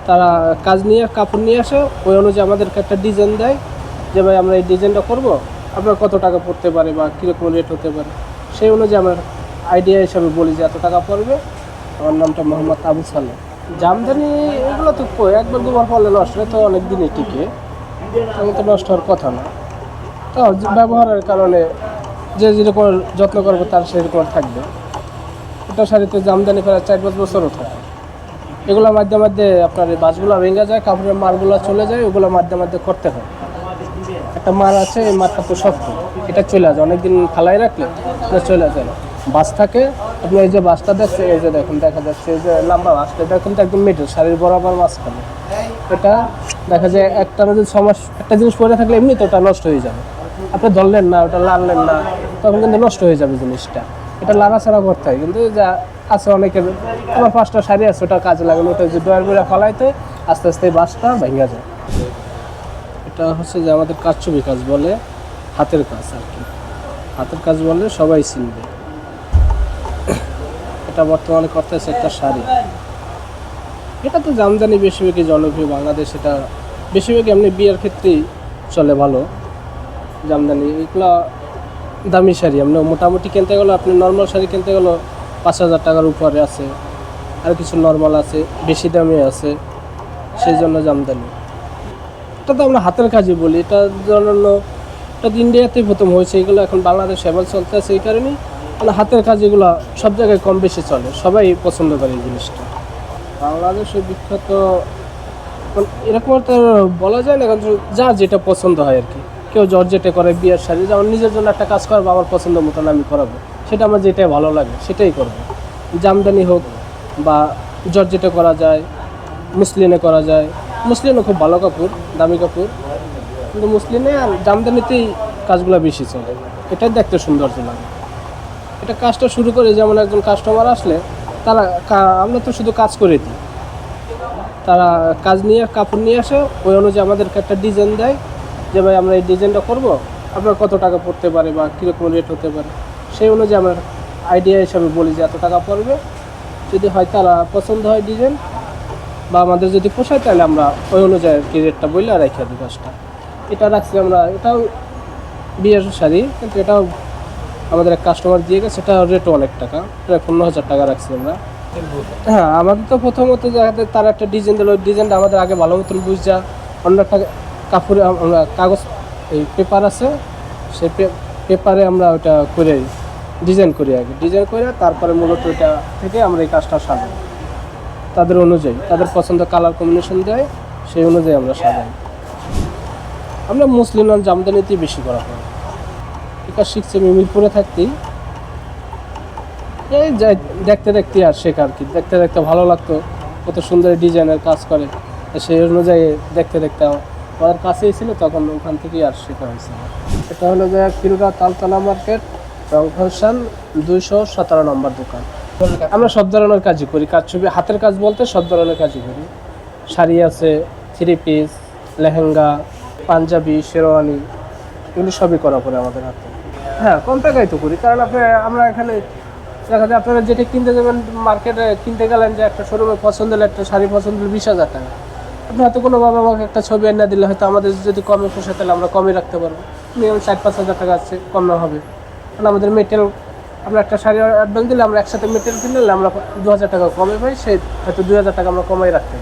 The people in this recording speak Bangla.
তারা কাজ নিয়ে কাপড় নিয়ে আসে, ওই অনুযায়ী আমাদেরকে একটা ডিজাইন দেয় যে ভাই আমরা এই ডিজাইনটা করব, আপনার কত টাকা পড়তে পারে বা কীরকম রেট হতে পারে। সেই অনুযায়ী আমরা আইডিয়া হিসাবে বলি যে এত টাকা পড়বে। আমার নামটা মোহাম্মদ আবু সালে। জামদানি এগুলো তো একবার দুবার পড়লে নষ্ট হয়, তো অনেক দিনই টিকে, তেমন তো নষ্ট হওয়ার কথা না। তো ব্যবহারের কারণে যে যেরকম যত্ন করবে তার সেরকম থাকবে। একটা শাড়িতে জামদানি প্রায় 4-5 বছরও থাকে। এগুলোর মাঝে মধ্যে আপনার এই বাঁশগুলো ভেঙে যায়, কাপড়ের মারগুলো চলে যায়, ওগুলো মাঝে মধ্যে করতে হয়। একটা মার আছে, এই মারটা তো শক্ত, এটা চলে যায় অনেকদিন ফালাই রাখলে এটা চলে যায়। বাঁশ থাকে, আপনি এই যে বাঁশটা দেখছেন, এই যে দেখুন দেখা যাচ্ছে এই যে লম্বা বাঁশটা, এটা কিন্তু একদম মেটেল, শাড়ির বরাবর মাঝখানে। এটা দেখা যায় একটা যদি 6 মাস একটা জিনিস পরে থাকলে এমনি তো ওটা নষ্ট হয়ে যাবে। আপনি ধরলেন না, ওটা লাড়লেন না, তখন কিন্তু নষ্ট হয়ে যাবে জিনিসটা। এটা লাড়াছাড়া করতে হয়। কিন্তু যা আছে অনেকের, আমার 5টা শাড়ি আছে, ওটা কাজে লাগানো, ওটা যে ডয়ার করে ফলাইতে আস্তে আস্তে বাঁশটা ভেঙে যায়। এটা হচ্ছে যে আমাদের কারচুপি কাজ বলে, হাতের কাজ আর কি। হাতের কাজ বললে সবাই চিনবে। এটা বর্তমানে করতেছে একটা শাড়ি। এটা তো জামদানি বেশিরভাগই জনপ্রিয় বাংলাদেশ। এটা বেশিরভাগই এমনি বিয়ের ক্ষেত্রেই চলে ভালো জামদানি। এগুলো দামি শাড়ি, এমনি মোটামুটি কিনতে গেলে, আপনি নর্মাল শাড়ি কিনতে গেলে 5,000 টাকার উপরে আছে, আর কিছু নর্মাল আছে, বেশি দামি আছে, সেই জন্য জামদানি। এটা তো আমরা হাতের কাজই বলি। এটা জন্য এটা ইন্ডিয়াতেই প্রথম হয়েছে, এগুলো এখন বাংলাদেশ এবার চলতে আছে। এই কারণেই মানে হাতের কাজ এগুলো সব জায়গায় কম বেশি চলে, সবাই পছন্দ করে এই জিনিসটা। বাংলাদেশের বিখ্যাত এরকম তো বলা যায় না, কারণ যার যেটা পছন্দ হয় আর কি। কেউ জর্জেটে করে বিয়ের শাড়ি, যেমন নিজের জন্য একটা কাজ করবো, আমার পছন্দ মতন আমি করাবো, সেটা আমার যেটাই ভালো লাগে সেটাই করবো। জামদানি হোক বা জর্জেটে করা যায়, মুসলিনে করা যায়। মুসলিনও খুব ভালো কাপড়, দামি কাপড়, কিন্তু মুসলিনে আর জামদানিতেই কাজগুলো বেশি চলে। এটাই দেখতে সৌন্দর্য লাগে। এটা কাজটা শুরু করে, যেমন একজন কাস্টমার আসলে তারা আমরা তো শুধু কাজ করে দিই, তারা কাজ নিয়ে কাপড় নিয়ে আসে, ওই অনুযায়ী আমাদেরকে একটা ডিজাইন দেয় যে ভাই আমরা এই ডিজাইনটা করব, আপনার কত টাকা পড়তে পারে বা কীরকম রেট হতে পারে। সেই অনুযায়ী আমরা আইডিয়া হিসাবে বলি যে এত টাকা পড়বে। যদি হয় তারা পছন্দ হয় ডিজাইন বা আমাদের যদি পোষায়, তাহলে আমরা ওই অনুযায়ী আর কি রেটটা বললে রেখে দিই কাজটা। এটা রাখছি আমরা, এটাও বিয়ের শাড়ি, কিন্তু এটাও আমাদের এক কাস্টমার দিয়ে গেছে, এটা রেটও অনেক টাকা, প্রায় 15,000 টাকা রাখছি আমরা। হ্যাঁ, আমাদের তো প্রথমত যাতে তারা একটা ডিজাইন দিল, ওই ডিজাইনটা আমাদের আগে ভালো মতন বুঝা, অন্য একটা কাপড়ে আমরা কাগজ, এই পেপার আছে, সেই পেপারে আমরা ওটা করে ডিজাইন করি, আগে ডিজাইন করে তারপরে মূলত ওইটা থেকে আমরা এই কাজটা সাজাই তাদের অনুযায়ী, তাদের পছন্দ কালার কম্বিনেশন দেয়, সেই অনুযায়ী আমরা সাজাই। আমরা মুসলিম আর জামদানিতেই বেশি করা হয়। এটা শিখছি আমি মিরপুরে থাকতেই, এই যাই দেখতে দেখতে আর শেখা আর কি। দেখতে দেখতে ভালো লাগতো, কত সুন্দর ডিজাইনের কাজ করে, সেই অনুযায়ী দেখতে দেখতে আমাদের কাছেই ছিল, তখন ওখান থেকেই আর শেখা হয়েছে। এটা হলো যে খিলগাঁও তালতলা মার্কেট, রংফাংশন 217 নম্বর দোকান। আমরা সব ধরনের কাজই করি, কারচুপি হাতের কাজ বলতে সব ধরনের কাজই করি। শাড়ি আছে, 3 পিস, লেহেঙ্গা, পাঞ্জাবি, শেরওয়ানি, এগুলো সবই করা পড়ে আমাদের হাতে। হ্যাঁ, কম টাকায় তো করি, কারণ আমরা এখানে দেখা যায় আপনারা যেটা কিনতে যাবেন মার্কেটে, কিনতে গেলেন যে একটা শোরুমে পছন্দ হলে, একটা শাড়ি পছন্দ হলে 20,000 টাকা। আপনি হয়তো কোনো বাবা আমাকে একটা ছবি এনে দিলে, হয়তো আমাদের যদি কমে পোষায় তাহলে আমরা কমে রাখতে পারবো। মিনিমাম 4-5 হাজার টাকা আছে, কমে হবে। কারণ আমাদের মেটেরিয়াল, আমরা একটা শাড়ি অ্যাডভান্স দিলে, আমরা একসাথে মেটেরিয়াল কিনলে আমরা 2,000 টাকা কমে পাই, সেই হয়তো 2,000 টাকা আমরা কমাই রাখতে পারি।